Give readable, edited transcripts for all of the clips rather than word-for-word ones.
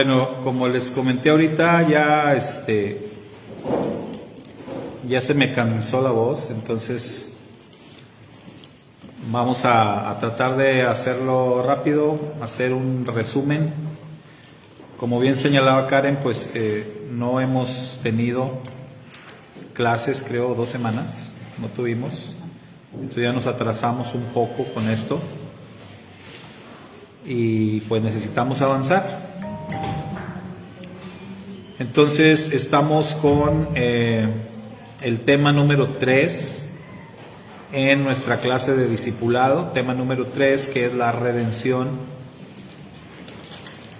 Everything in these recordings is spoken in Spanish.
Bueno, como les comenté ahorita, ya se me cansó la voz, entonces vamos a tratar de hacerlo rápido, hacer un resumen. Como bien señalaba Karen, pues no hemos tenido clases, creo 2 semanas, no tuvimos. Entonces ya nos atrasamos un poco con esto y pues necesitamos avanzar. Entonces estamos con el tema número 3 en nuestra clase de discipulado, tema número 3, que es la redención.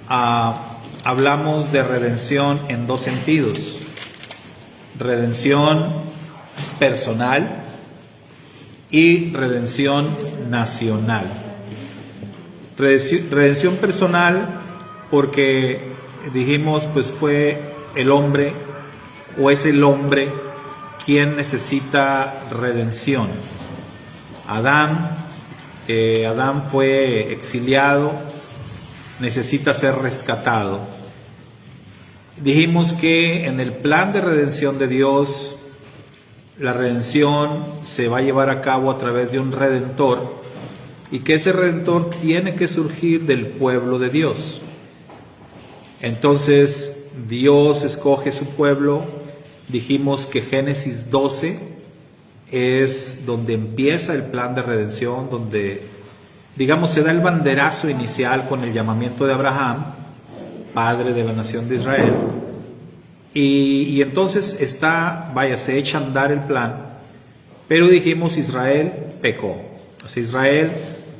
Hablamos de redención en 2 sentidos: redención personal y redención nacional. Redención personal porque dijimos, pues fue el hombre, o es el hombre quien necesita redención. Adán fue exiliado, necesita ser rescatado. Dijimos que en el plan de redención de Dios, la redención se va a llevar a cabo a través de un redentor, y que ese redentor tiene que surgir del pueblo de Dios. Entonces Dios escoge su pueblo. Dijimos que Génesis 12 es donde empieza el plan de redención, donde, digamos, se da el banderazo inicial con el llamamiento de Abraham, padre de la nación de Israel. Y entonces se echa a andar el plan, pero dijimos Israel pecó. O sea, Israel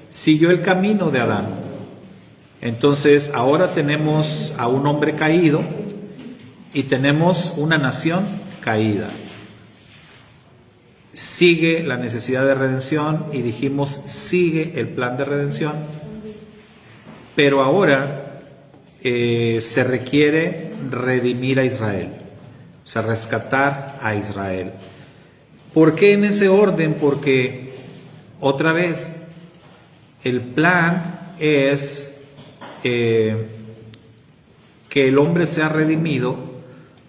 siguió el camino de Adán. Entonces ahora tenemos a un hombre caído y tenemos una nación caída. Sigue la necesidad de redención y dijimos sigue el plan de redención, pero ahora se requiere redimir a Israel, o sea, rescatar a Israel. ¿Por qué en ese orden? Porque otra vez el plan es que el hombre sea redimido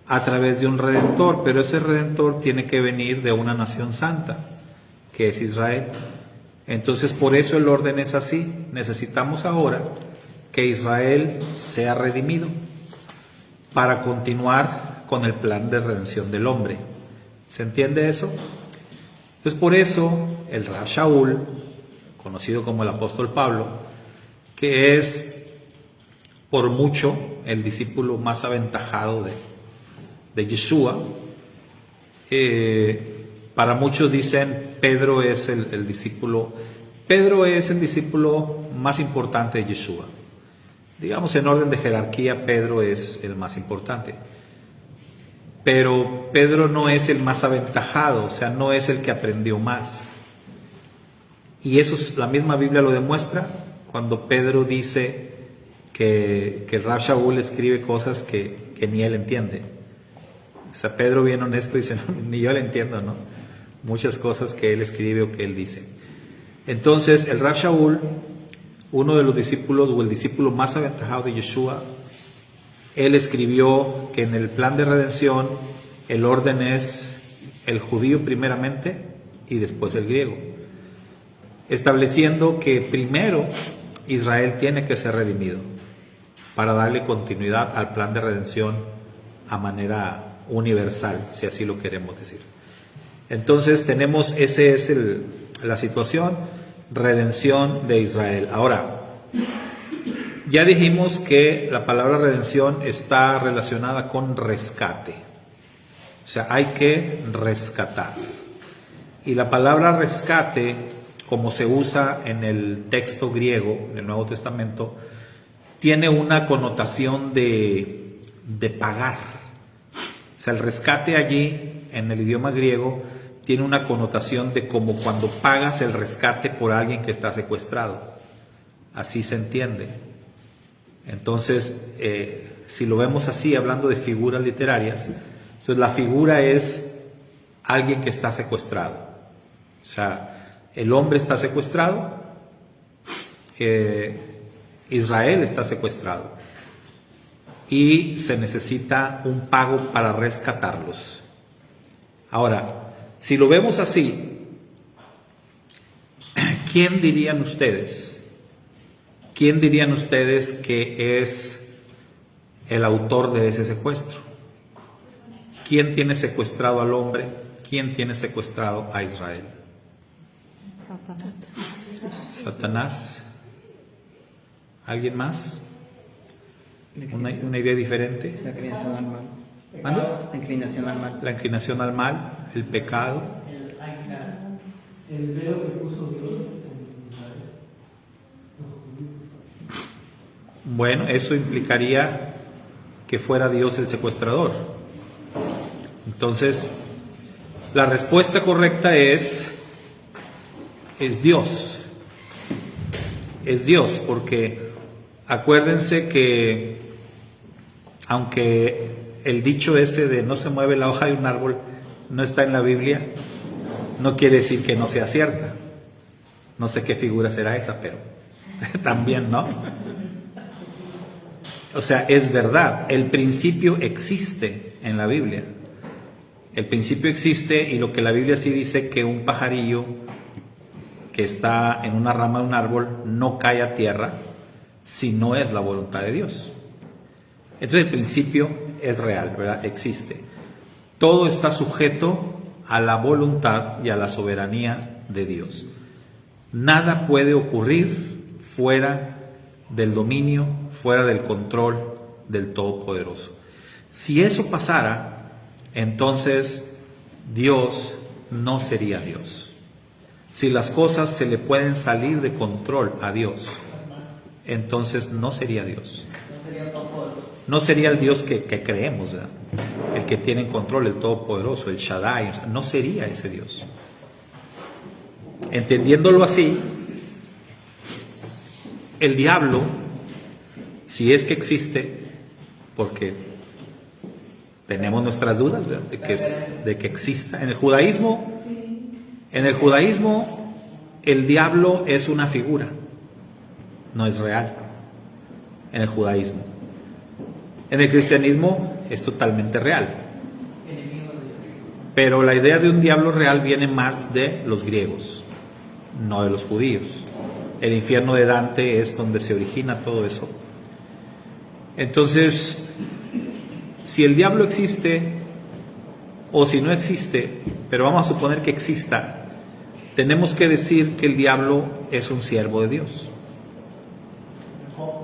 a través de un redentor, pero ese redentor tiene que venir de una nación santa, que es Israel. Entonces por eso el orden es así. Necesitamos ahora que Israel sea redimido para continuar con el plan de redención del hombre. ¿Se entiende eso? Entonces por eso el Rab Shaul, conocido como el apóstol Pablo, que es por mucho el discípulo más aventajado de Yeshua, para muchos dicen Pedro es el discípulo más importante de Yeshua. Digamos, en orden de jerarquía, Pedro es el más importante, pero Pedro no es el más aventajado, o sea, no es el que aprendió más. Y eso la misma Biblia lo demuestra cuando Pedro dice que el Rab Shaul escribe cosas que ni él entiende. O sea, Pedro, bien honesto, dice, no, ni yo le entiendo, ¿no? Muchas cosas que él escribe o que él dice. Entonces, el Rab Shaul, uno de los discípulos o el discípulo más aventajado de Yeshua, él escribió que en el plan de redención el orden es el judío primeramente y después el griego, estableciendo que primero Israel tiene que ser redimido para darle continuidad al plan de redención a manera universal, si así lo queremos decir. Entonces tenemos, ese es la situación, redención de Israel. Ahora, ya dijimos que la palabra redención está relacionada con rescate, o sea, hay que rescatar. Y la palabra rescate, como se usa en el texto griego, en el Nuevo Testamento, tiene una connotación de pagar. O sea, el rescate allí, en el idioma griego, tiene una connotación de como cuando pagas el rescate por alguien que está secuestrado. Así se entiende. Entonces, si lo vemos así, hablando de figuras literarias, entonces la figura es alguien que está secuestrado. O sea, el hombre está secuestrado, Israel está secuestrado. y se necesita un pago para rescatarlos. Ahora, si lo vemos así, ¿quién dirían ustedes? ¿Quién dirían ustedes que es el autor de ese secuestro? ¿Quién tiene secuestrado al hombre? ¿Quién tiene secuestrado a Israel? Satanás. ¿Alguien más? ¿Una idea diferente? La inclinación al mal. ¿Mande? La inclinación al mal. La inclinación al mal, el pecado. El velo que puso Dios en Israel. Bueno, eso implicaría que fuera Dios el secuestrador. Entonces, la respuesta correcta es Dios. Es Dios, porque acuérdense que aunque el dicho ese de no se mueve la hoja de un árbol no está en la Biblia, no quiere decir que no sea cierta. No sé qué figura será esa, pero también, ¿no? O sea, es verdad, el principio existe en la Biblia. El principio existe, y lo que la Biblia sí dice, que un pajarillo que está en una rama de un árbol no cae a tierra si no es la voluntad de Dios. Entonces el principio es real, ¿verdad? Existe. Todo está sujeto a la voluntad y a la soberanía de Dios. Nada puede ocurrir fuera del dominio, fuera del control del Todopoderoso. Si eso pasara, entonces Dios no sería Dios. Si las cosas se le pueden salir de control a Dios, entonces no sería Dios. No sería el Dios que creemos, ¿verdad? El que tiene en control, el Todopoderoso, el Shaddai. No sería ese Dios. Entendiéndolo así, el diablo, si es que existe, porque tenemos nuestras dudas, ¿verdad? de que exista. En el judaísmo, el diablo es una figura, no es real. En el judaísmo. En el cristianismo es totalmente real. Pero la idea de un diablo real viene más de los griegos, no de los judíos. El infierno de Dante es donde se origina todo eso. Entonces, si el diablo existe o si no existe, pero vamos a suponer que exista, tenemos que decir que el diablo es un siervo de Dios.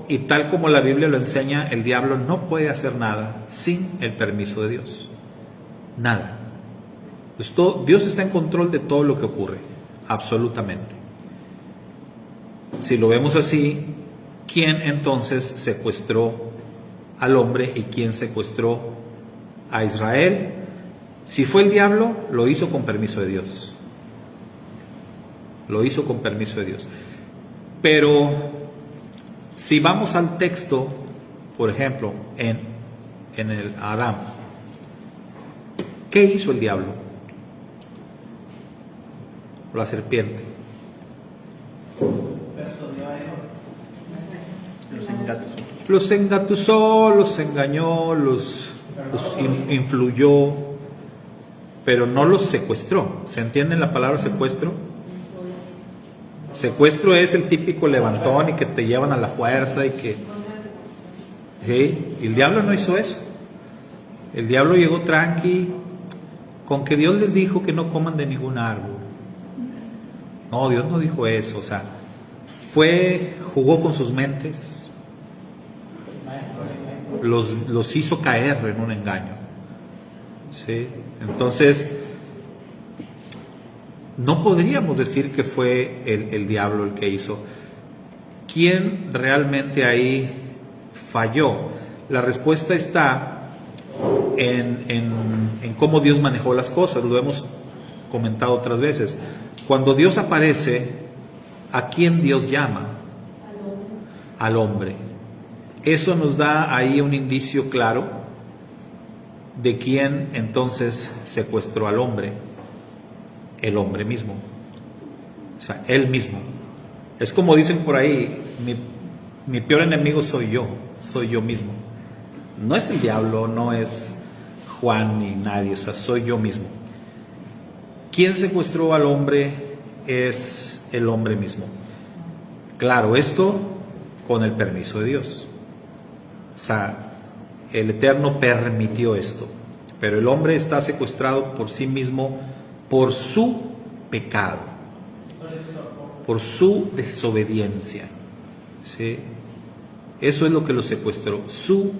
Y tal como la Biblia lo enseña, el diablo no puede hacer nada sin el permiso de Dios. Nada. Dios está en control de todo lo que ocurre, absolutamente. Si lo vemos así, ¿quién entonces secuestró al hombre y quién secuestró a Israel? Si fue el diablo, lo hizo con permiso de Dios. Lo hizo con permiso de Dios. Pero si vamos al texto, por ejemplo, en el Adán, ¿qué hizo el diablo? La serpiente. Los engatusó, los engañó, los influyó, pero no los secuestró. ¿Se entiende la palabra secuestro? Secuestro es el típico levantón y que te llevan a la fuerza y que... ¿sí? Y el diablo no hizo eso. El diablo llegó tranqui, con que Dios les dijo que no coman de ningún árbol. No, Dios no dijo eso. O sea, jugó con sus mentes, los hizo caer en un engaño. ¿Sí? Entonces, no podríamos decir que fue el diablo el que hizo. ¿Quién realmente ahí falló? La respuesta está en cómo Dios manejó las cosas. Lo hemos comentado otras veces. Cuando Dios aparece, ¿a quién Dios llama? Al hombre. Eso nos da ahí un indicio claro de quién entonces secuestró al hombre. El hombre mismo. O sea, él mismo. Es como dicen por ahí, mi peor enemigo soy yo mismo. No es el diablo, no es Juan ni nadie, o sea, soy yo mismo. Quien secuestró al hombre es el hombre mismo. Claro, esto con el permiso de Dios. O sea, el Eterno permitió esto, pero el hombre está secuestrado por sí mismo por su pecado, por su desobediencia. ¿Sí? Eso es lo que lo secuestró, su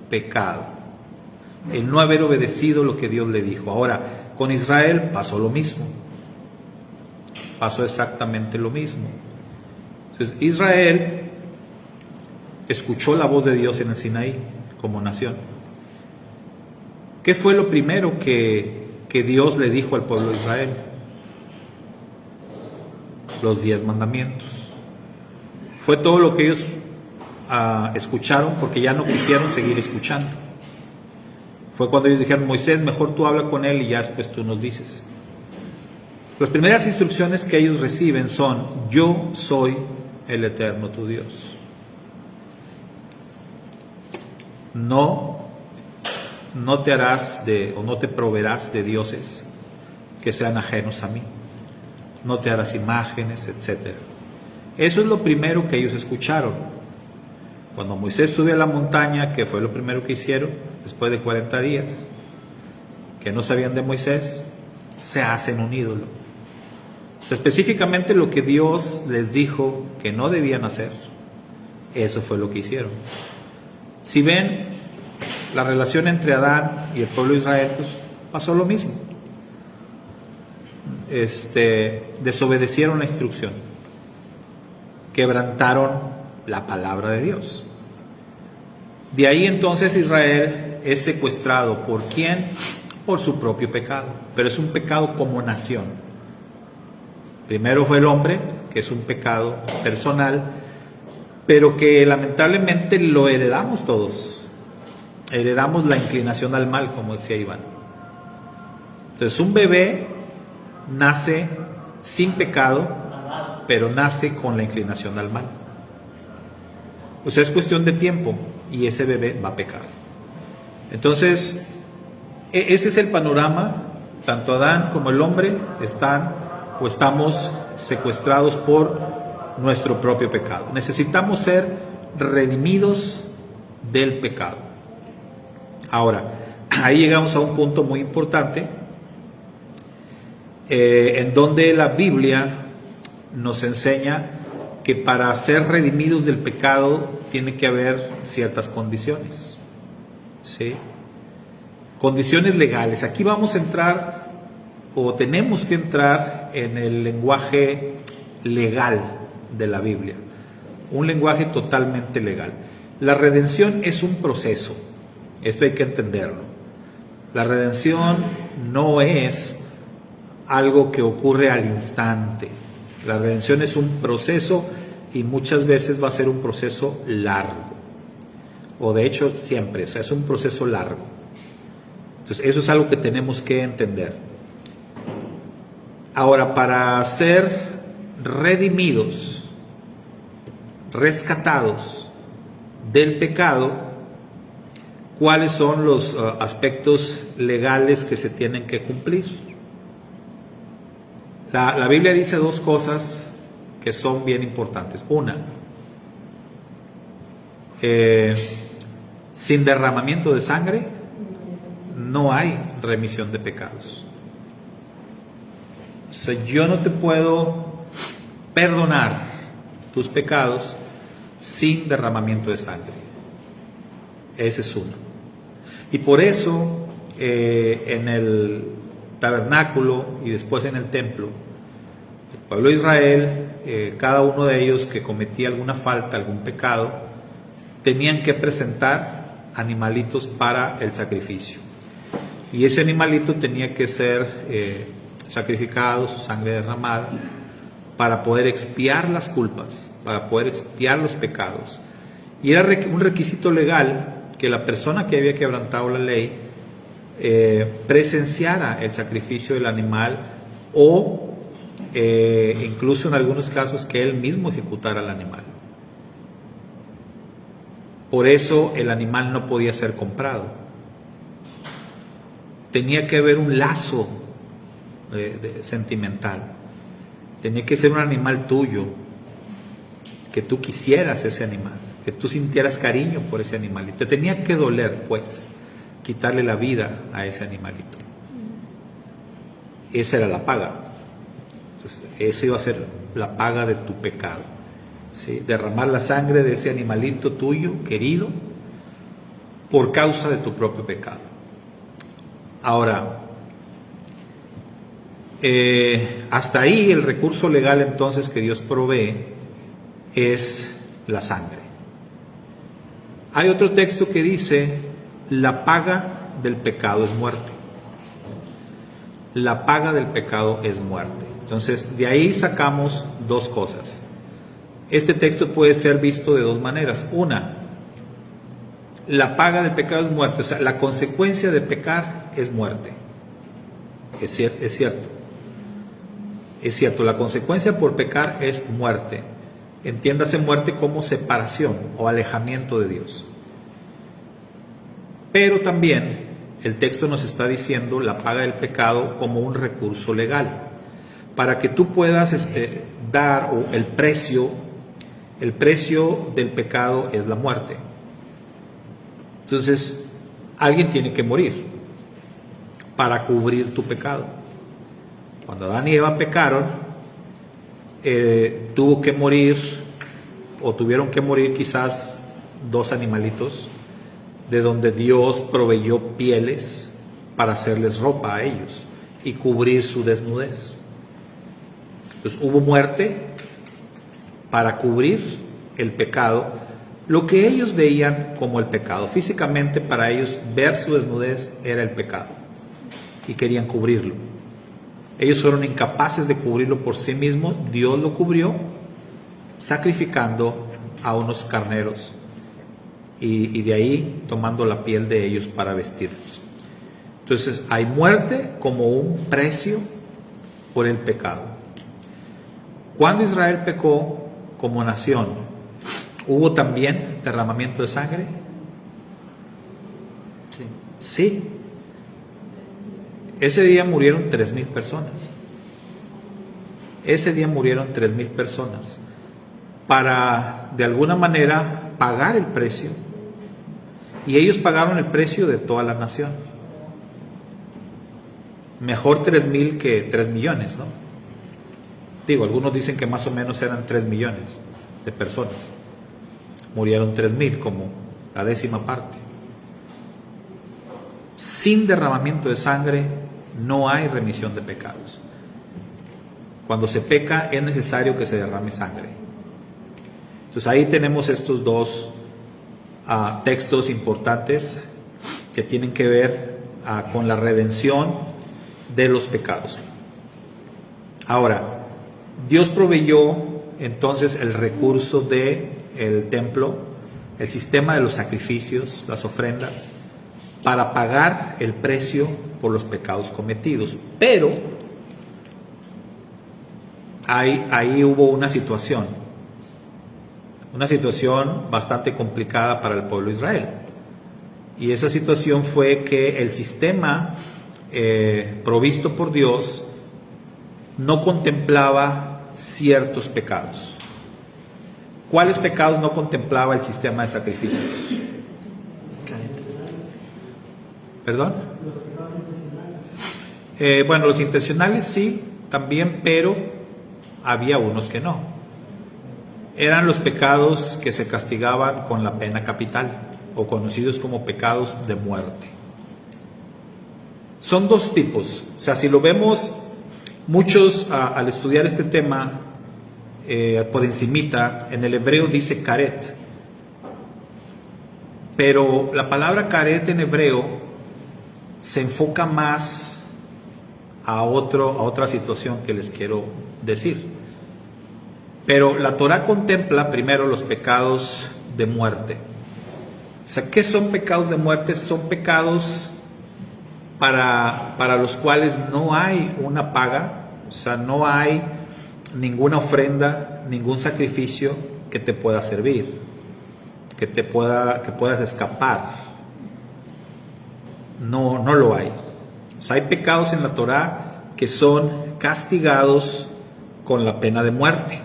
pecado, el no haber obedecido lo que Dios le dijo. Ahora, con Israel pasó lo mismo, pasó exactamente lo mismo. Entonces, Israel escuchó la voz de Dios en el Sinaí como nación. ¿Qué fue lo primero que Dios le dijo al pueblo de Israel? Los 10 mandamientos. Fue todo lo que ellos escucharon, porque ya no quisieron seguir escuchando. Fue cuando ellos dijeron: Moisés, mejor tú habla con él y ya después tú nos dices. Las primeras instrucciones que ellos reciben son: yo soy el Eterno tu Dios. No te harás o no te proveerás de dioses que sean ajenos a mí. No te harás imágenes, etc. Eso es lo primero que ellos escucharon. Cuando Moisés sube a la montaña, que fue lo primero que hicieron, después de 40 días, que no sabían de Moisés, se hacen un ídolo. O sea, específicamente lo que Dios les dijo que no debían hacer, eso fue lo que hicieron. Si ven la relación entre Adán y el pueblo de Israel, pues pasó lo mismo. Desobedecieron la instrucción, quebrantaron la palabra de Dios. De ahí entonces Israel es secuestrado. ¿Por quién? Por su propio pecado, pero es un pecado como nación. Primero fue el hombre, que es un pecado personal, pero que lamentablemente lo heredamos todos. Heredamos la inclinación al mal, como decía Iván. Entonces, un bebé nace sin pecado, pero nace con la inclinación al mal. O sea, es cuestión de tiempo y ese bebé va a pecar. Entonces, ese es el panorama. Tanto Adán como el hombre estamos secuestrados por nuestro propio pecado. Necesitamos ser redimidos del pecado. Ahora, ahí llegamos a un punto muy importante, en donde la Biblia nos enseña que para ser redimidos del pecado tiene que haber ciertas condiciones, ¿sí? Condiciones legales. Aquí vamos a entrar, o tenemos que entrar, en el lenguaje legal de la Biblia, un lenguaje totalmente legal. La redención es un proceso, esto hay que entenderlo. La redención no es algo que ocurre al instante. La redención es un proceso y muchas veces va a ser un proceso largo, o de hecho siempre, o sea, es un proceso largo. Entonces eso es algo que tenemos que entender. Ahora, para ser redimidos, rescatados del pecado, ¿cuáles son los aspectos legales que se tienen que cumplir? La Biblia dice dos cosas que son bien importantes. Una, sin derramamiento de sangre no hay remisión de pecados. O sea, yo no te puedo perdonar tus pecados sin derramamiento de sangre. Ese es uno. Y por eso en el tabernáculo y después en el templo, el pueblo de Israel, cada uno de ellos que cometía alguna falta, algún pecado, tenían que presentar animalitos para el sacrificio. Y ese animalito tenía que ser sacrificado, su sangre derramada, para poder expiar las culpas, para poder expiar los pecados. Y era un requisito legal que la persona que había quebrantado la ley presenciara el sacrificio del animal, o incluso en algunos casos que él mismo ejecutara al animal. Por eso el animal no podía ser comprado. Tenía que haber un lazo sentimental. Tenía que ser un animal tuyo, que tú quisieras ese animal, que tú sintieras cariño por ese animal. Y te tenía que doler, pues, quitarle la vida a ese animalito. Esa era la paga. Entonces, eso iba a ser la paga de tu pecado, ¿sí? Derramar la sangre de ese animalito tuyo, querido, por causa de tu propio pecado. Ahora, hasta ahí el recurso legal entonces que Dios provee es la sangre. Hay otro texto que dice: la paga del pecado es muerte. La paga del pecado es muerte. Entonces, de ahí sacamos dos cosas. Este texto puede ser visto de dos maneras. Una, la paga del pecado es muerte, o sea, la consecuencia de pecar es muerte. Es cierto. Es cierto, la consecuencia por pecar es muerte. Entiéndase muerte como separación o alejamiento de Dios. Pero también el texto nos está diciendo la paga del pecado como un recurso legal, para que tú puedas dar el precio del pecado es la muerte. Entonces, alguien tiene que morir para cubrir tu pecado. Cuando Adán y Eva pecaron, tuvo que morir, o tuvieron que morir quizás dos animalitos, de donde Dios proveyó pieles para hacerles ropa a ellos y cubrir su desnudez. Entonces hubo muerte para cubrir el pecado, lo que ellos veían como el pecado. Físicamente para ellos ver su desnudez era el pecado y querían cubrirlo. Ellos fueron incapaces de cubrirlo por sí mismos. Dios lo cubrió sacrificando a unos carneros y de ahí tomando la piel de ellos para vestirlos. Entonces hay muerte como un precio por el pecado. Cuando Israel pecó como nación, ¿hubo también derramamiento de sangre? Sí. Ese día murieron 3,000 personas. Ese día murieron 3,000 personas para, de alguna manera, pagar el precio. Y ellos pagaron el precio de toda la nación. Mejor 3,000 que 3 millones, ¿no? Digo, algunos dicen que más o menos eran 3 millones de personas. Murieron 3,000, como la 10ª parte. Sin derramamiento de sangre no hay remisión de pecados. Cuando se peca es necesario que se derrame sangre. Entonces ahí tenemos estos dos textos importantes que tienen que ver con la redención de los pecados. Ahora, Dios proveyó entonces el recurso del templo, el sistema de los sacrificios, las ofrendas, para pagar el precio por los pecados cometidos. Pero ahí hubo una situación bastante complicada para el pueblo de Israel. Y esa situación fue que el sistema provisto por Dios no contemplaba ciertos pecados. ¿Cuáles pecados no contemplaba el sistema de sacrificios? ¿Perdón? Bueno, los intencionales sí, también, pero había unos que no. Eran los pecados que se castigaban con la pena capital, o conocidos como pecados de muerte. Son dos tipos. O sea, si lo vemos, muchos al estudiar este tema por encimita, en el hebreo dice karet, pero la palabra karet en hebreo se enfoca más a otra situación que les quiero decir. Pero la Torah contempla primero los pecados de muerte. O sea, ¿qué son pecados de muerte? Son pecados para los cuales no hay una paga, o sea, no hay ninguna ofrenda, ningún sacrificio que te pueda servir. que puedas escapar. No lo hay. O sea, hay pecados en la Torá que son castigados con la pena de muerte.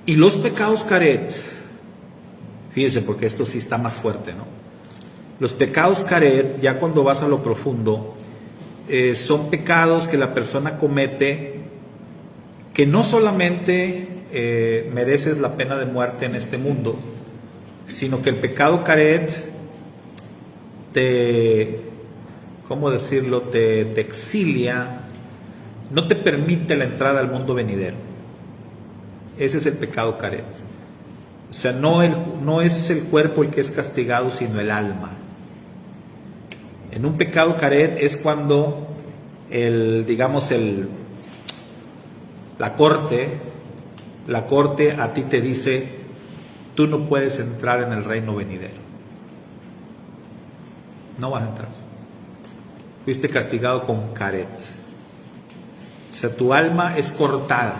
Y los pecados caret, fíjense, porque esto sí está más fuerte, ¿no? Los pecados caret, ya cuando vas a lo profundo, son pecados que la persona comete que no solamente mereces la pena de muerte en este mundo, sino que el pecado caret ¿cómo decirlo? Te exilia, no te permite la entrada al mundo venidero. Ese es el pecado caret. O sea, no es el cuerpo el que es castigado, sino el alma. En un pecado caret es cuando la corte a ti te dice: tú no puedes entrar en el reino venidero. No vas a entrar. Fuiste castigado con caret. O sea, tu alma es cortada.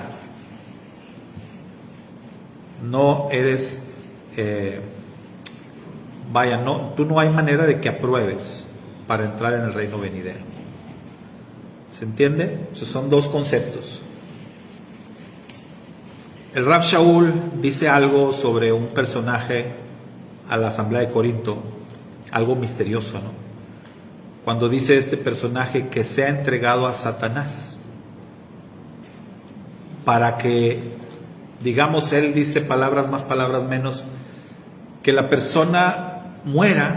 No eres, tú no hay manera de que apruebes para entrar en el reino venidero. ¿Se entiende? Esos son dos conceptos. El Rab Shaul dice algo sobre un personaje a la asamblea de Corinto, algo misterioso, ¿no? Cuando dice este personaje que se ha entregado a Satanás para que, digamos, él dice palabras más, palabras menos, que la persona muera,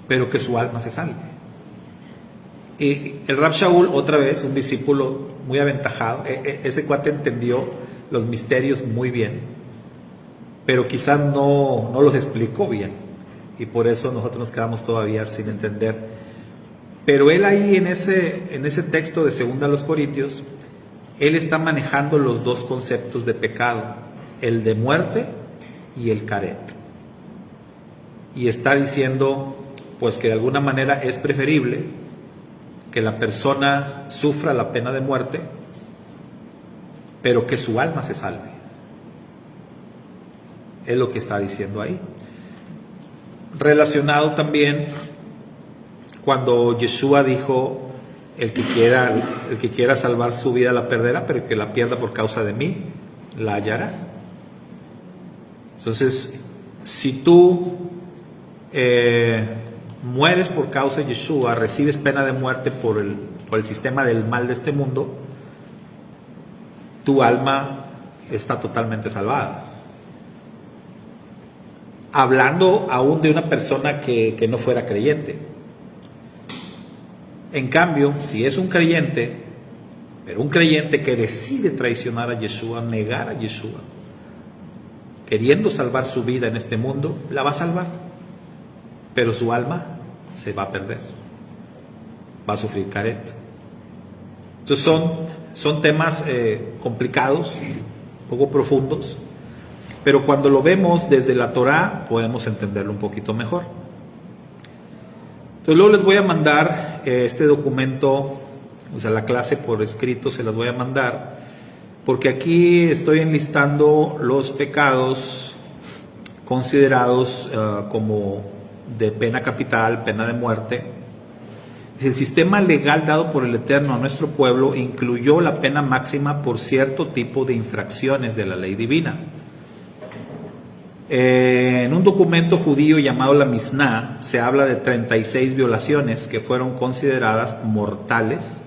pero que su alma se salve. Y el Rab Shaul, otra vez, un discípulo muy aventajado, ese cuate entendió los misterios muy bien, pero quizás no los explicó bien, y por eso nosotros nos quedamos todavía sin entender. Pero él ahí en ese texto de 2 Corintios, él está manejando los dos conceptos de pecado, el de muerte y el caret. Y está diciendo, pues, que de alguna manera es preferible que la persona sufra la pena de muerte, pero que su alma se salve. Es lo que está diciendo ahí. Relacionado también cuando Yeshua dijo: el que quiera salvar su vida la perderá, pero el que la pierda por causa de mí la hallará. Entonces, si tú mueres por causa de Yeshua, recibes pena de muerte por el sistema del mal de este mundo, tu alma está totalmente salvada. Hablando aún de una persona que no fuera creyente. En cambio, si es un creyente, pero un creyente que decide traicionar a Yeshua, negar a Yeshua, queriendo salvar su vida en este mundo, la va a salvar, pero su alma se va a perder, va a sufrir caret. Entonces son temas complicados, poco profundos, pero cuando lo vemos desde la Torá podemos entenderlo un poquito mejor. Entonces luego les voy a mandar este documento, o sea, la clase por escrito se las voy a mandar, porque aquí estoy enlistando los pecados considerados como de pena capital, pena de muerte. El sistema legal dado por el Eterno a nuestro pueblo incluyó la pena máxima por cierto tipo de infracciones de la ley divina. En un documento judío llamado la Misná se habla de 36 violaciones que fueron consideradas mortales,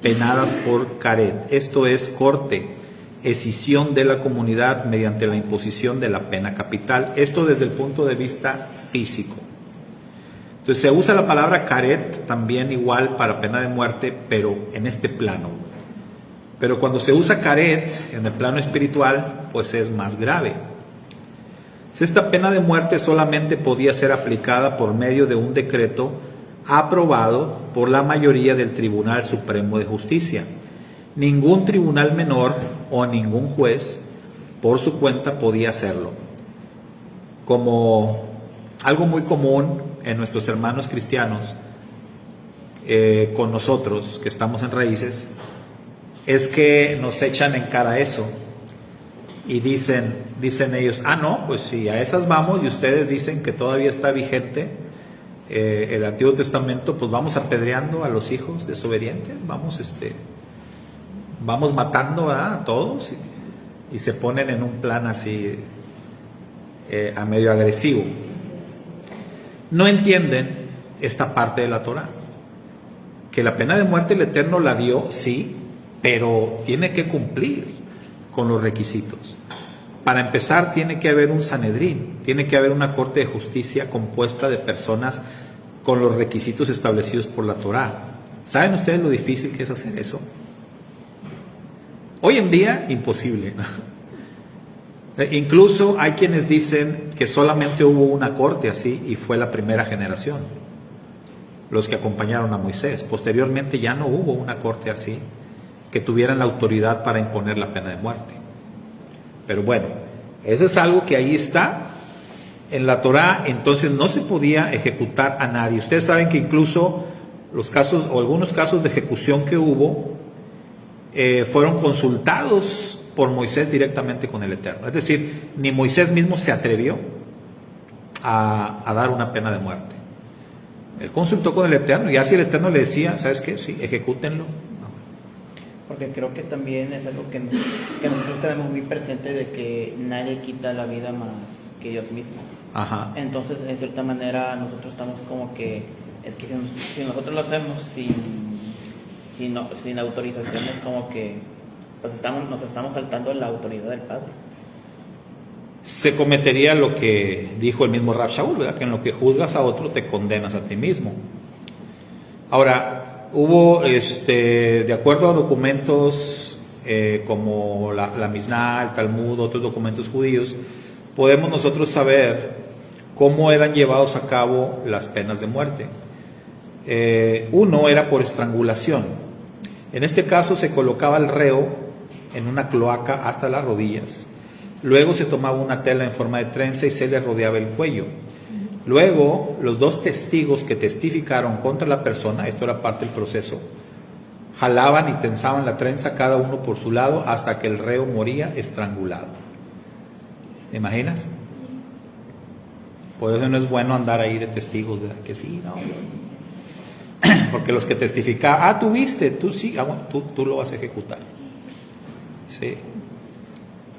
penadas por caret. Esto es corte, escisión de la comunidad mediante la imposición de la pena capital. Esto desde el punto de vista físico. Entonces se usa la palabra caret también igual para pena de muerte, pero en este plano. Pero cuando se usa caret en el plano espiritual, pues es más grave. Esta pena de muerte solamente podía ser aplicada por medio de un decreto aprobado por la mayoría del Tribunal Supremo de Justicia. Ningún tribunal menor o ningún juez por su cuenta podía hacerlo. Como algo muy común en nuestros hermanos cristianos, con nosotros que estamos en Raíces, es que nos echan en cara eso, y dicen ellos, no, pues si a esas vamos y ustedes dicen que todavía está vigente el Antiguo Testamento, pues vamos apedreando a los hijos desobedientes, vamos matando a todos y se ponen en un plan así a medio agresivo. No entienden esta parte de la Torah, que la pena de muerte el Eterno la dio, sí, pero tiene que cumplir con los requisitos. Para empezar, tiene que haber un Sanedrín, tiene que haber una corte de justicia compuesta de personas con los requisitos establecidos por la Torah. ¿Saben ustedes lo difícil que es hacer eso? Hoy en día, imposible. Incluso hay quienes dicen que solamente hubo una corte así y fue la primera generación, los que acompañaron a Moisés. Posteriormente ya no hubo una corte así que tuvieran la autoridad para imponer la pena de muerte. Pero bueno, eso es algo que ahí está en la Torah. Entonces no se podía ejecutar a nadie. Ustedes saben que incluso los casos o algunos casos de ejecución que hubo fueron consultados por Moisés directamente con el Eterno. Es decir, ni Moisés mismo se atrevió a dar una pena de muerte. Él consultó con el Eterno y así el Eterno le decía, ¿sabes qué? Sí, ejecútenlo. Porque creo que también es algo que nosotros tenemos muy presente, de que nadie quita la vida más que Dios mismo. Ajá. Entonces, en cierta manera, nosotros estamos como que, es que si nosotros lo hacemos sin autorización, es como que pues nos estamos saltando la autoridad del Padre. Se cometería lo que dijo el mismo Rab Shaul, ¿verdad? Que en lo que juzgas a otro te condenas a ti mismo. Ahora, hubo, de acuerdo a documentos como la Misná, el Talmud, otros documentos judíos, podemos nosotros saber cómo eran llevados a cabo las penas de muerte. Uno era por estrangulación. En este caso se colocaba al reo en una cloaca hasta las rodillas. Luego se tomaba una tela en forma de trenza y se le rodeaba el cuello. Luego, los dos testigos que testificaron contra la persona, esto era parte del proceso, jalaban y tensaban la trenza cada uno por su lado hasta que el reo moría estrangulado. ¿Te imaginas? Por eso no es bueno andar ahí de testigos, ¿verdad? Que sí, no. Porque los que testificaban, tú viste, tú sí, bueno, tú lo vas a ejecutar. Sí.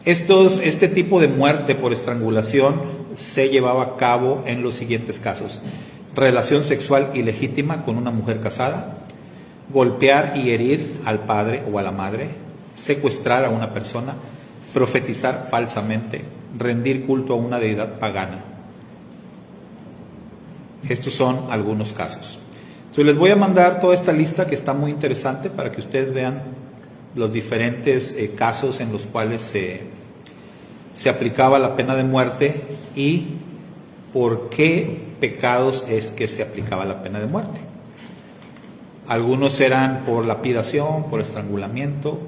Este tipo de muerte por estrangulación se llevaba a cabo en los siguientes casos: relación sexual ilegítima con una mujer casada, golpear y herir al padre o a la madre, secuestrar a una persona, profetizar falsamente, rendir culto a una deidad pagana. Estos son algunos casos. Entonces les voy a mandar toda esta lista, que está muy interesante, para que ustedes vean los diferentes casos en los cuales se aplicaba la pena de muerte y por qué pecados es que se aplicaba la pena de muerte. Algunos eran por lapidación, por estrangulamiento.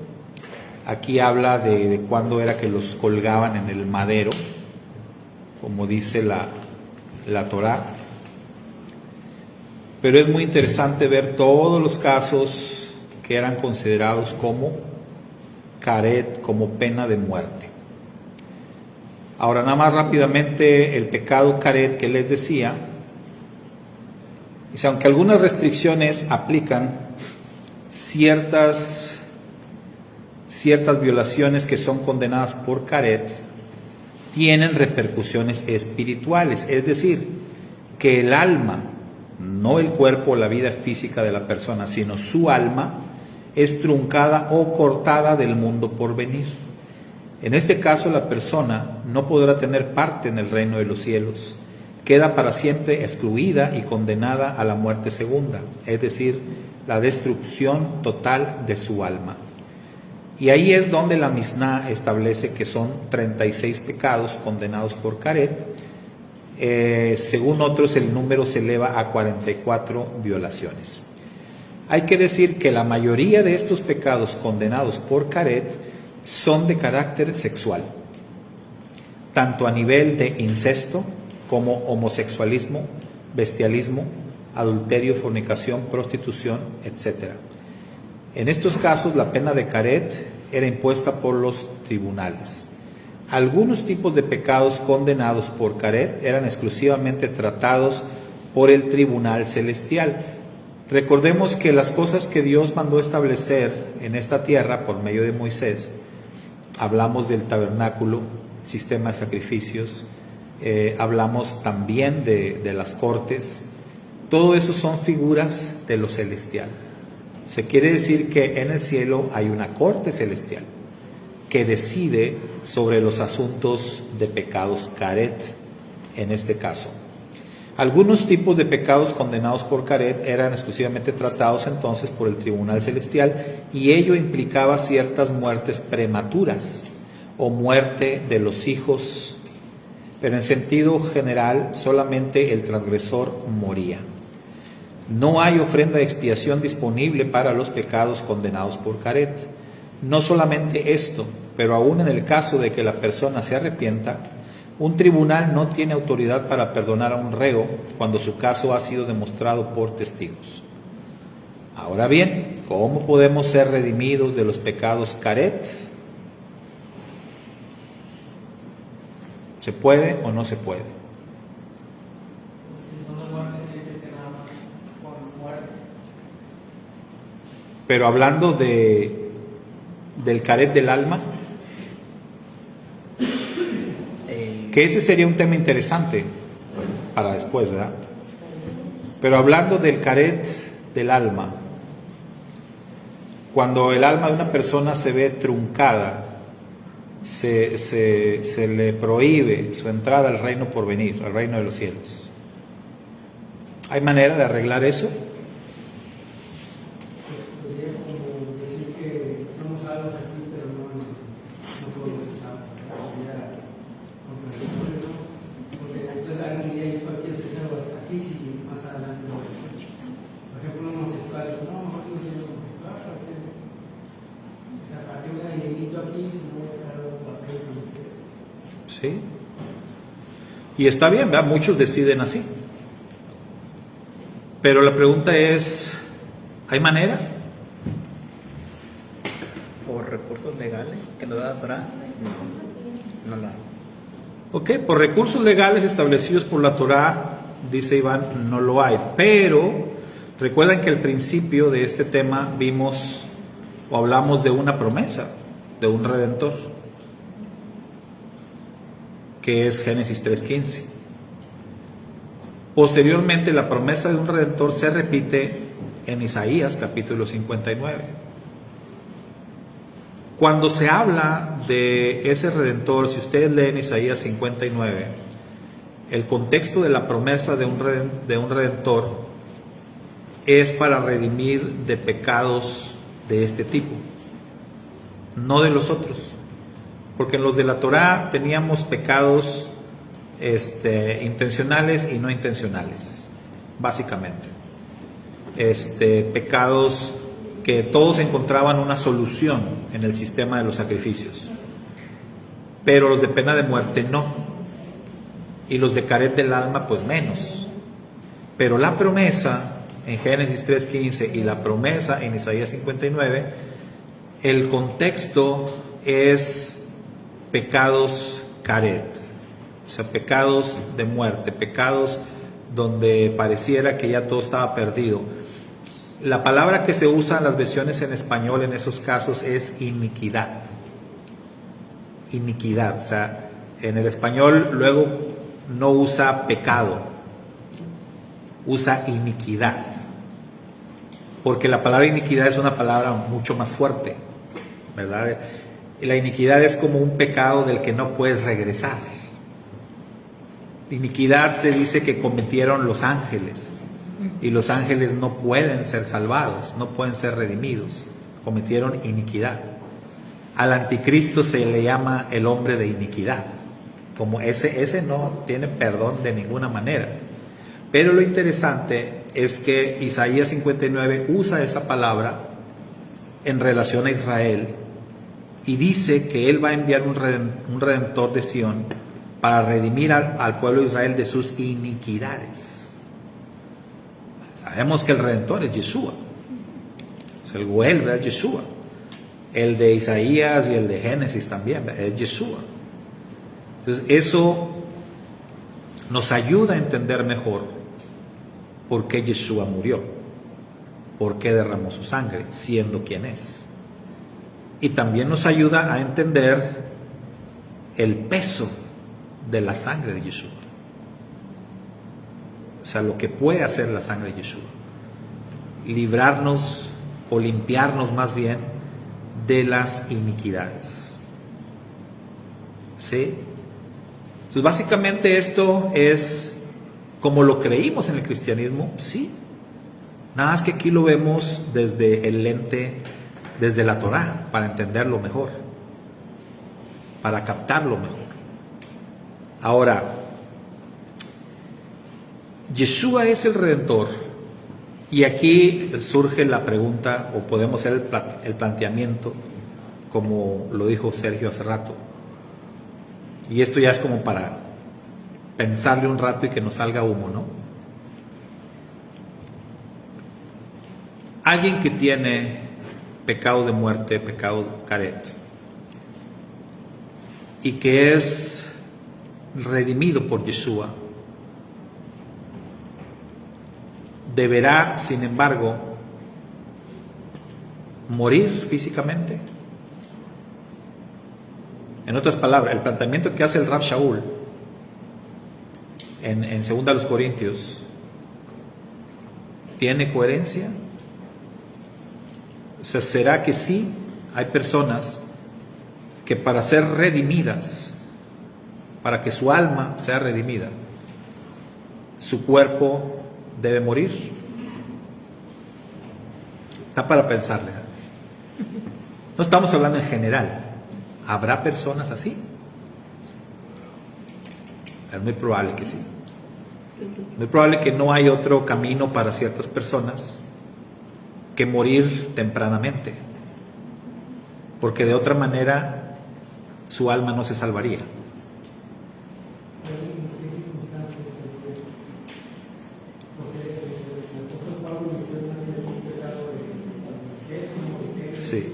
Aquí habla de cuándo era que los colgaban en el madero, como dice la Torá. Pero es muy interesante ver todos los casos que eran considerados como caret, como pena de muerte. Ahora, nada más rápidamente, el pecado caret que les decía, dice, aunque algunas restricciones aplican, ciertas violaciones que son condenadas por caret tienen repercusiones espirituales, es decir, que el alma, no el cuerpo o la vida física de la persona, sino su alma, es truncada o cortada del mundo por venir. En este caso, la persona no podrá tener parte en el reino de los cielos, queda para siempre excluida y condenada a la muerte segunda, es decir, la destrucción total de su alma. Y ahí es donde la Misná establece que son 36 pecados condenados por caret. Según otros, el número se eleva a 44 violaciones. Hay que decir que la mayoría de estos pecados condenados por caret son de carácter sexual, tanto a nivel de incesto como homosexualismo, bestialismo, adulterio, fornicación, prostitución, etc. En estos casos, la pena de caret era impuesta por los tribunales. Algunos tipos de pecados condenados por Caret eran exclusivamente tratados por el tribunal celestial. Recordemos que las cosas que Dios mandó establecer en esta tierra por medio de Moisés, hablamos del tabernáculo, sistema de sacrificios, hablamos también de las cortes. Todo eso son figuras de lo celestial. Se quiere decir que en el cielo hay una corte celestial que decide sobre los asuntos de pecados Caret, en este caso. Algunos tipos de pecados condenados por Caret eran exclusivamente tratados entonces por el tribunal celestial, y ello implicaba ciertas muertes prematuras o muerte de los hijos, pero en sentido general solamente el transgresor moría. No hay ofrenda de expiación disponible para los pecados condenados por Caret. No solamente esto, pero aún en el caso de que la persona se arrepienta, un tribunal no tiene autoridad para perdonar a un reo cuando su caso ha sido demostrado por testigos. Ahora bien, ¿cómo podemos ser redimidos de los pecados Caret? ¿Se puede o no se puede? Pero hablando del Caret del alma, que ese sería un tema interesante para después, ¿verdad? Pero hablando del Caret del alma, cuando el alma de una persona se ve truncada, se le prohíbe su entrada al reino por venir, al reino de los cielos. ¿Hay manera de arreglar eso? Sería como decir que somos salvos aquí, pero no podemos ser salvos. Sería contradictorio, ¿no? Porque entonces alguien diría, yo quiero ser salvo hasta aquí, si más adelante no lo he hecho. Por ejemplo, un homosexual, no, no quiero ser homosexual, porque, o sea, ¿para qué me limito aquí si no voy a dejar los papeles con ustedes? Sí. Y está bien, ¿verdad? Muchos deciden así. Pero la pregunta es, ¿hay manera? Por recursos legales que nos da la Torah, no la hay. Ok, por recursos legales establecidos por la Torah, dice Iván, no lo hay. Pero recuerden que al principio de este tema vimos o hablamos de una promesa, de un redentor, que es Génesis 3:15. Posteriormente, la promesa de un redentor se repite en Isaías capítulo 59. Cuando se habla de ese redentor, si ustedes leen Isaías 59, el contexto de la promesa de un redentor es para redimir de pecados de este tipo, no de los otros. Porque en los de la Torá teníamos pecados intencionales y no intencionales, básicamente. Pecados que todos encontraban una solución en el sistema de los sacrificios, pero los de pena de muerte no, y los de Caret del alma pues menos. Pero la promesa en Génesis 3:15 y la promesa en Isaías 59, el contexto es pecados Caret, o sea, pecados de muerte, pecados donde pareciera que ya todo estaba perdido. La palabra que se usa en las versiones en español en esos casos es iniquidad. Iniquidad, o sea, en el español luego no usa pecado, usa iniquidad. Porque la palabra iniquidad es una palabra mucho más fuerte, ¿verdad? La iniquidad es como un pecado del que no puedes regresar. Iniquidad se dice que cometieron los ángeles, y los ángeles no pueden ser salvados, no pueden ser redimidos, cometieron iniquidad. Al anticristo se le llama el hombre de iniquidad, como ese no tiene perdón de ninguna manera. Pero lo interesante es que Isaías 59 usa esa palabra en relación a Israel y dice que él va a enviar un redentor de Sión para redimir al pueblo de Israel de sus iniquidades. Sabemos que el redentor es Yeshua, es el Goel, ¿verdad? Yeshua. El de Isaías y el de Génesis también, ¿verdad? Es Yeshua. Entonces eso nos ayuda a entender mejor por qué Yeshua murió, por qué derramó su sangre, siendo quien es. Y también nos ayuda a entender el peso de la sangre de Yeshua. O sea, lo que puede hacer la sangre de Yeshua. Librarnos o limpiarnos más bien de las iniquidades. ¿Sí? Entonces, básicamente esto es como lo creímos en el cristianismo, sí. Nada más que aquí lo vemos desde el lente, desde la Torá, para entenderlo mejor, para captarlo mejor. Ahora, Yeshua es el Redentor, y aquí surge la pregunta, o podemos hacer el planteamiento, como lo dijo Sergio hace rato, y esto ya es como para pensarle un rato y que nos salga humo, ¿no? Alguien que tiene pecado de muerte, pecado caret, y que es redimido por Yeshua, deberá, sin embargo, morir físicamente. En otras palabras, el planteamiento que hace el Rab Shaul en 2 Corintios, ¿tiene coherencia? O sea, ¿será que sí? Hay personas que para ser redimidas, para que su alma sea redimida, su cuerpo debe morir. Está para pensarle. No estamos hablando en general. ¿Habrá personas así? Es muy probable que sí. Muy probable que no hay otro camino para ciertas personas que morir tempranamente, porque de otra manera su alma no se salvaría. Sí.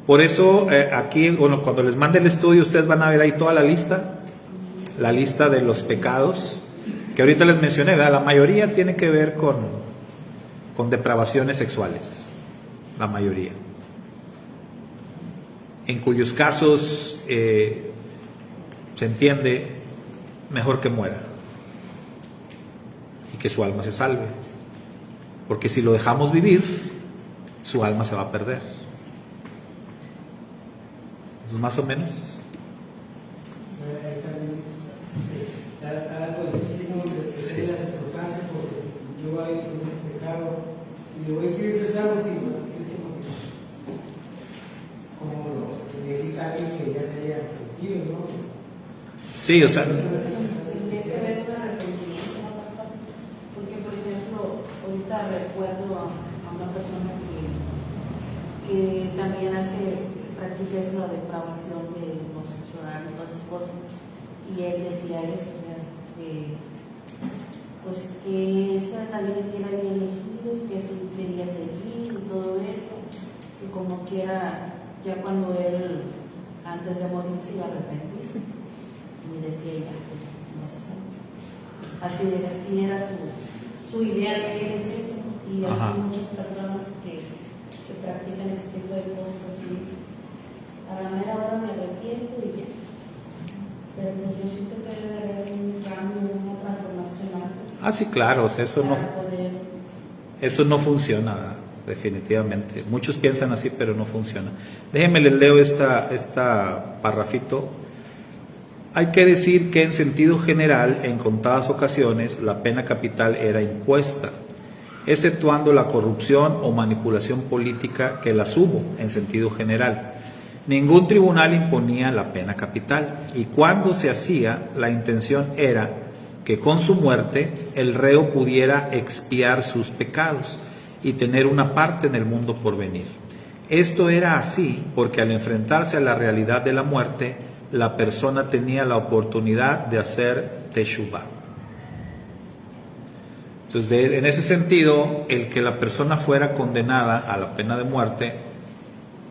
Por eso aquí, bueno, cuando les mande el estudio, ustedes van a ver ahí toda la lista de los pecados que ahorita les mencioné, ¿verdad? La mayoría tiene que ver con depravaciones sexuales, la mayoría, en cuyos casos se entiende mejor que muera y que su alma se salve, porque si lo dejamos vivir, su alma se va a perder. Entonces, más o menos. Sí. Las circunstancias, porque si yo voy con ese pecado y le voy a querer hacer algo así, como necesita alguien que ya se haya arrepentido, ¿no? Sí, o sea. Tendría que haber un arrepentimiento, ¿no, pastor? Porque, por ejemplo, ahorita recuerdo a una persona que también practica eso, la depravación de homosexual y todas esas cosas, y él decía eso, o sea, pues que esa también que él había elegido y que se quería seguir y todo eso, que como quiera, ya cuando él antes de morir se iba a arrepentir, y decía ya, pues no se sabe. Así era su idea de que él es eso, y así Ajá. muchas personas que practican ese tipo de cosas así dicen, a la mera hora me arrepiento y ya. Pero pues yo siento que debe haber un cambio, una transformación antes. Ah, sí, claro, o sea, eso no funciona, definitivamente. Muchos piensan así, pero no funciona. Déjenme les leo esta parrafito. Hay que decir que en sentido general, en contadas ocasiones, la pena capital era impuesta, exceptuando la corrupción o manipulación política que las hubo en sentido general. Ningún tribunal imponía la pena capital, y cuando se hacía, la intención era que con su muerte el reo pudiera expiar sus pecados y tener una parte en el mundo por venir. Esto era así porque al enfrentarse a la realidad de la muerte, la persona tenía la oportunidad de hacer teshuvah. Entonces, en ese sentido, el que la persona fuera condenada a la pena de muerte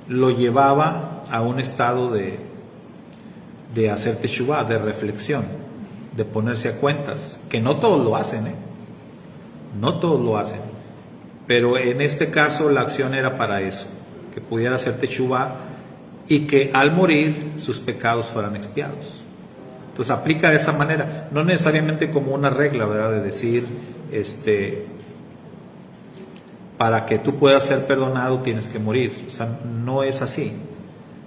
lo llevaba a un estado de hacer teshuvá, de reflexión, de ponerse a cuentas, que no todos lo hacen, no todos lo hacen, pero en este caso la acción era para eso, que pudiera hacer teshuvá y que al morir sus pecados fueran expiados. Entonces aplica de esa manera, no necesariamente como una regla, ¿verdad? De decir, para que tú puedas ser perdonado tienes que morir. O sea, no es así.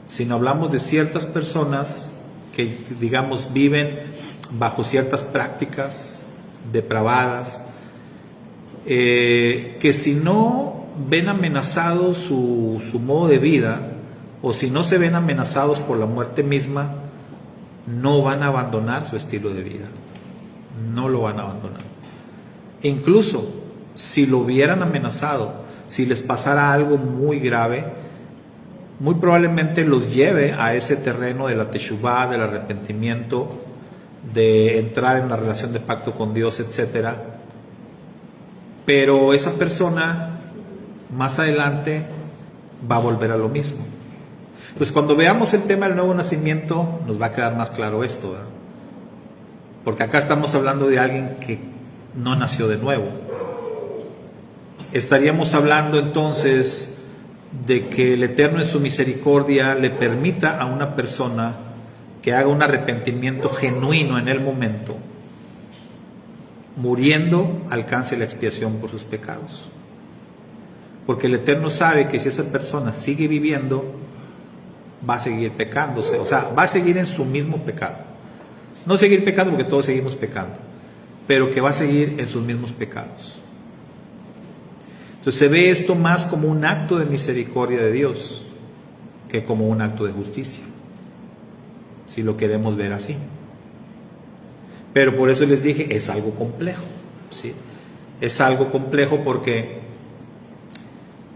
Sino hablamos de ciertas personas que, digamos, viven bajo ciertas prácticas depravadas, que si no ven amenazado su modo de vida, o si no se ven amenazados por la muerte misma, no van a abandonar su estilo de vida. No lo van a abandonar. E incluso si lo hubieran amenazado, si les pasara algo muy grave, muy probablemente los lleve a ese terreno de la teshuvá, del arrepentimiento, de entrar en una relación de pacto con Dios, etc. Pero esa persona más adelante va a volver a lo mismo. Entonces, cuando veamos el tema del nuevo nacimiento, nos va a quedar más claro esto, ¿verdad? Porque acá estamos hablando de alguien que no nació de nuevo. Estaríamos hablando entonces de que el Eterno en su misericordia le permita a una persona que haga un arrepentimiento genuino en el momento, muriendo alcance la expiación por sus pecados. Porque el Eterno sabe que si esa persona sigue viviendo, va a seguir pecándose, o sea, va a seguir en su mismo pecado. No seguir pecando porque todos seguimos pecando, pero que va a seguir en sus mismos pecados. Entonces se ve esto más como un acto de misericordia de Dios que como un acto de justicia, si lo queremos ver así. Pero por eso les dije, es algo complejo, ¿sí? Es algo complejo porque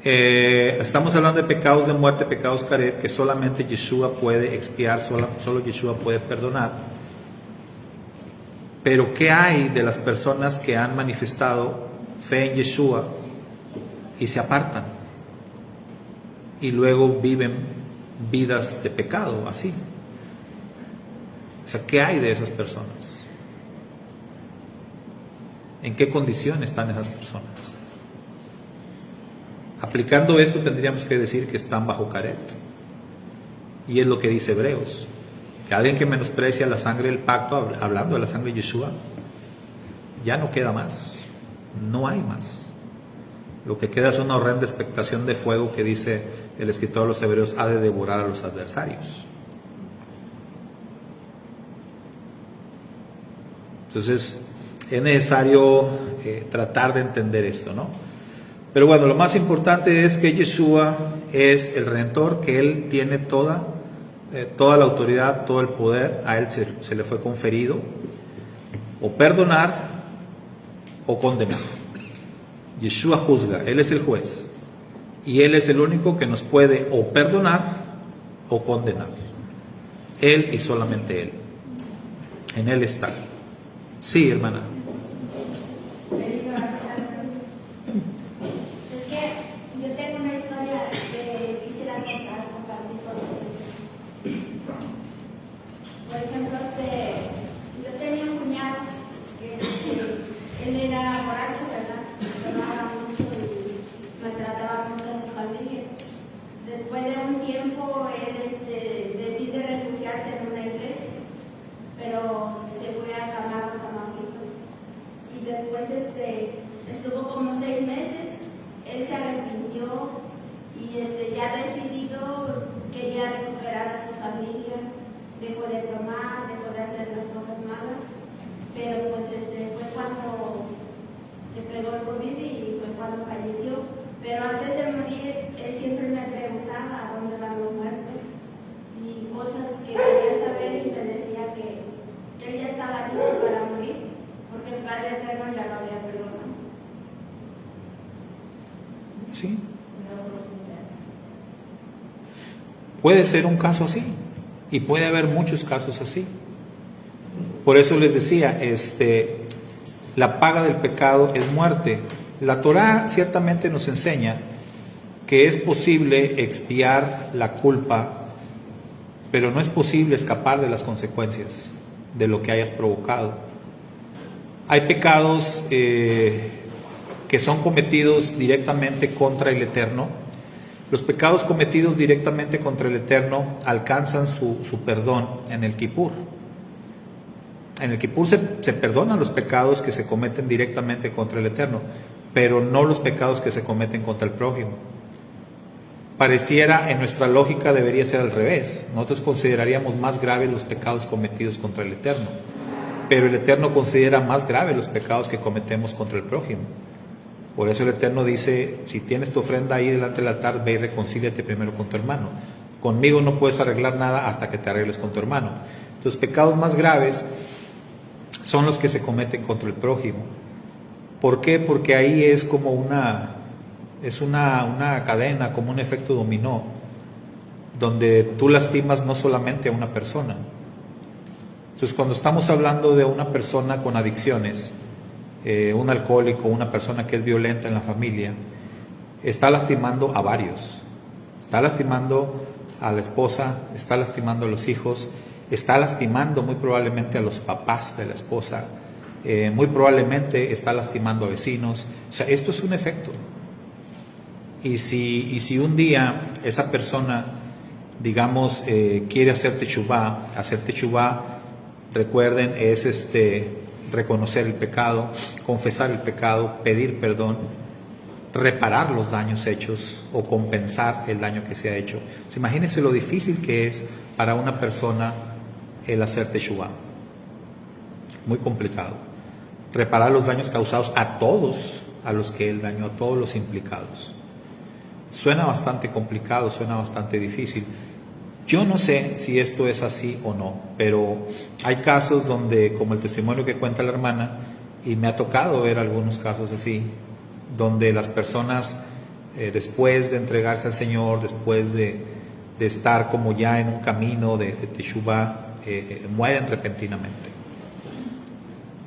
estamos hablando de pecados de muerte, pecados caret, que solamente Yeshua puede expiar, solo Yeshua puede perdonar. Pero ¿qué hay de las personas que han manifestado fe en Yeshua y se apartan y luego viven vidas de pecado así? O sea, ¿qué hay de esas personas? ¿En qué condición están esas personas? Aplicando esto tendríamos que decir que están bajo caret. Y es lo que dice Hebreos, que alguien que menosprecia la sangre del pacto, hablando de la sangre de Yeshua, ya no queda más, no hay más. Lo que queda es una horrenda expectación de fuego que dice el escritor de los Hebreos ha de devorar a los adversarios. Entonces es necesario tratar de entender esto, ¿no? Pero bueno, lo más importante es que Yeshua es el Redentor, que Él tiene toda la autoridad, todo el poder. A Él se le fue conferido o perdonar o condenar. Yeshua juzga, Él es el juez y Él es el único que nos puede o perdonar o condenar. Él y solamente Él. En Él está. Sí, hermana. Es que yo tengo una historia que quisiera contar, compartir con ustedes. Por ejemplo, yo tenía un cuñado que él era borracho, ¿verdad? Tomaba mucho y maltrataba mucho a su familia. Después de un tiempo, él decide refugiarse en una iglesia, pero se fue a Tamaulipas. Y después estuvo como 6 meses, él se arrepintió y ya decidido quería recuperar a su familia, dejó de tomar, dejó de hacer las cosas malas, pero pues fue cuando le pegó el COVID y fue cuando falleció. Pero antes de morir, él siempre me preguntaba a dónde van los muertos y cosas que quería saber, y me decía que él ya estaba listo para morir porque el Padre Eterno ya lo había perdonado. Sí. Puede ser un caso así y puede haber muchos casos así. Por eso les decía, la paga del pecado es muerte. La Torá ciertamente nos enseña que es posible expiar la culpa, pero no es posible escapar de las consecuencias de lo que hayas provocado. Hay pecados que son cometidos directamente contra el Eterno. Los pecados cometidos directamente contra el Eterno alcanzan su perdón en el Kipur. En el Kipur se perdonan los pecados que se cometen directamente contra el Eterno, pero no los pecados que se cometen contra el prójimo. Pareciera, en nuestra lógica debería ser al revés. Nosotros consideraríamos más graves los pecados cometidos contra el Eterno, pero el Eterno considera más graves los pecados que cometemos contra el prójimo. Por eso el Eterno dice, si tienes tu ofrenda ahí delante del altar, ve y reconcíliate primero con tu hermano. Conmigo no puedes arreglar nada hasta que te arregles con tu hermano. Entonces, pecados más graves son los que se cometen contra el prójimo. ¿Por qué? Porque ahí es como una cadena, como un efecto dominó, donde tú lastimas no solamente a una persona. Entonces, cuando estamos hablando de una persona con adicciones, un alcohólico, una persona que es violenta en la familia, está lastimando a varios. Está lastimando a la esposa, está lastimando a los hijos, está lastimando muy probablemente a los papás de la esposa, muy probablemente está lastimando a vecinos. O sea, esto es un efecto. Y si un día esa persona, digamos, quiere hacer techubá, recuerden, es reconocer el pecado, confesar el pecado, pedir perdón, reparar los daños hechos o compensar el daño que se ha hecho. O sea, imagínense lo difícil que es para una persona el hacer techubá. Muy complicado. Reparar los daños causados a todos a los que él dañó, a todos los implicados. Suena bastante complicado, suena bastante difícil. Yo no sé si esto es así o no, pero hay casos donde, como el testimonio que cuenta la hermana, y me ha tocado ver algunos casos así, donde las personas, después de entregarse al Señor, después de estar como ya en un camino de teshuvá, mueren repentinamente.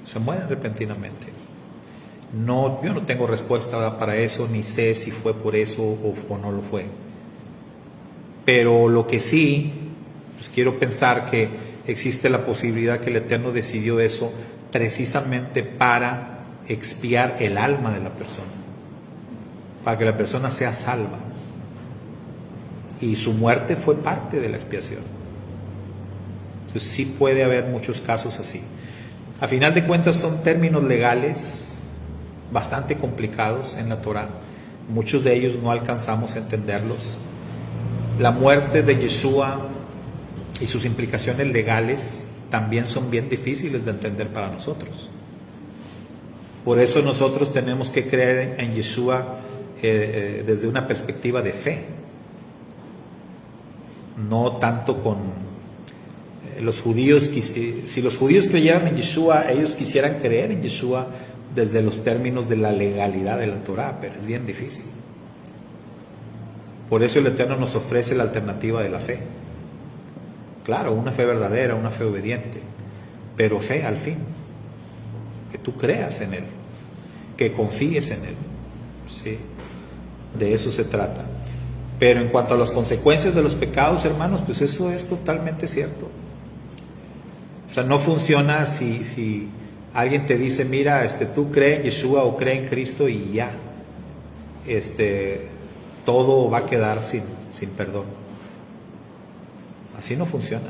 Se mueren repentinamente. No, yo no tengo respuesta para eso, ni sé si fue por eso o no lo fue. Pero lo que sí, pues quiero pensar que existe la posibilidad que el Eterno decidió eso precisamente para expiar el alma de la persona, para que la persona sea salva. Y su muerte fue parte de la expiación. Entonces sí puede haber muchos casos así. A final de cuentas son términos legales bastante complicados en la Torah. Muchos de ellos no alcanzamos a entenderlos. La muerte de Yeshua y sus implicaciones legales también son bien difíciles de entender para nosotros. Por eso nosotros tenemos que creer en Yeshua desde una perspectiva de fe, no tanto con los judíos. Si los judíos creyeran en Yeshua, ellos quisieran creer en Yeshua desde los términos de la legalidad de la Torah, pero es bien difícil. Por eso el Eterno nos ofrece la alternativa de la fe. Claro, una fe verdadera, una fe obediente, pero fe al fin. Que tú creas en Él, que confíes en Él. ¿Sí? De eso se trata. Pero en cuanto a las consecuencias de los pecados, hermanos, pues eso es totalmente cierto. O sea, no funciona si alguien te dice, mira, tú cree en Yeshua o cree en Cristo y ya. Todo va a quedar sin perdón. Así no funciona.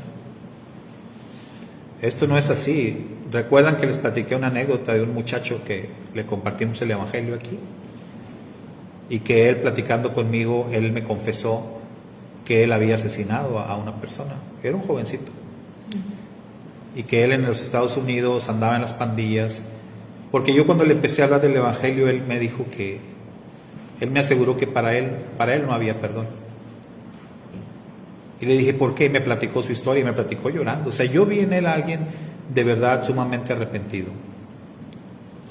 Esto no es así. ¿Recuerdan que les platiqué una anécdota de un muchacho que le compartimos el evangelio aquí? Y que él, platicando conmigo, él me confesó que él había asesinado a una persona. Era un jovencito. Y que él en los Estados Unidos andaba en las pandillas. Porque yo cuando le empecé a hablar del evangelio, él me dijo que, él me aseguró que para él no había perdón. Y le dije, ¿por qué? Y me platicó su historia y me platicó llorando. O sea, yo vi en él a alguien de verdad sumamente arrepentido.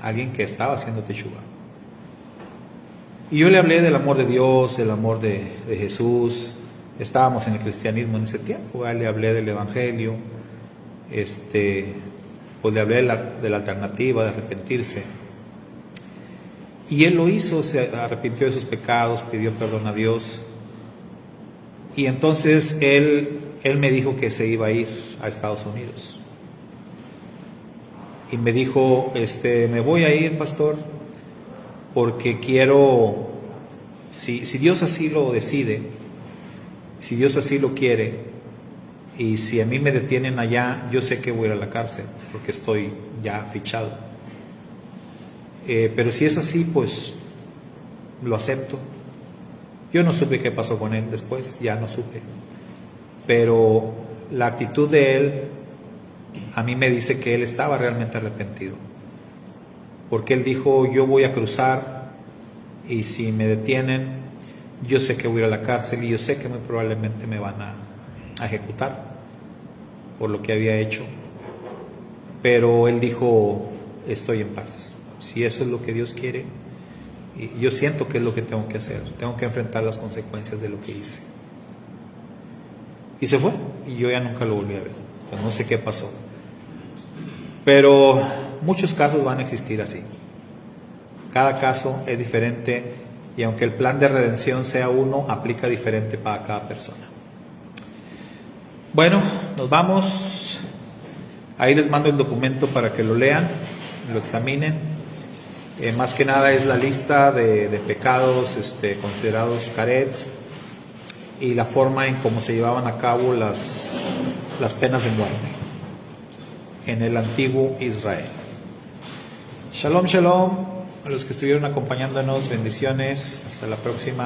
Alguien que estaba haciendo teshuvá. Y yo le hablé del amor de Dios, el amor de Jesús. Estábamos en el cristianismo en ese tiempo. Le hablé del evangelio. Pues le hablé de la alternativa de arrepentirse. Y él lo hizo, se arrepintió de sus pecados, pidió perdón a Dios. Y entonces él me dijo que se iba a ir a Estados Unidos. Y me dijo, me voy a ir, pastor, porque quiero, si Dios así lo decide, si Dios así lo quiere, y si a mí me detienen allá, yo sé que voy a ir a la cárcel, porque estoy ya fichado. Pero si es así, pues lo acepto. Yo no supe qué pasó con él después, ya no supe. Pero la actitud de él a mí me dice que él estaba realmente arrepentido. Porque él dijo, yo voy a cruzar y si me detienen, yo sé que voy a ir a la cárcel y yo sé que muy probablemente me van a ejecutar por lo que había hecho. Pero él dijo, estoy en paz. Si eso es lo que Dios quiere, y yo siento que es lo que tengo que hacer. Tengo que enfrentar las consecuencias de lo que hice. Y se fue, y yo ya nunca lo volví a ver. Pues no sé qué pasó. Pero muchos casos van a existir así. Cada caso es diferente, y aunque el plan de redención sea uno, aplica diferente para cada persona. Bueno, nos vamos. Ahí les mando el documento para que lo lean, lo examinen. Más que nada es la lista de pecados considerados caret y la forma en cómo se llevaban a cabo las penas de muerte en el antiguo Israel. Shalom, shalom a los que estuvieron acompañándonos, bendiciones, hasta la próxima.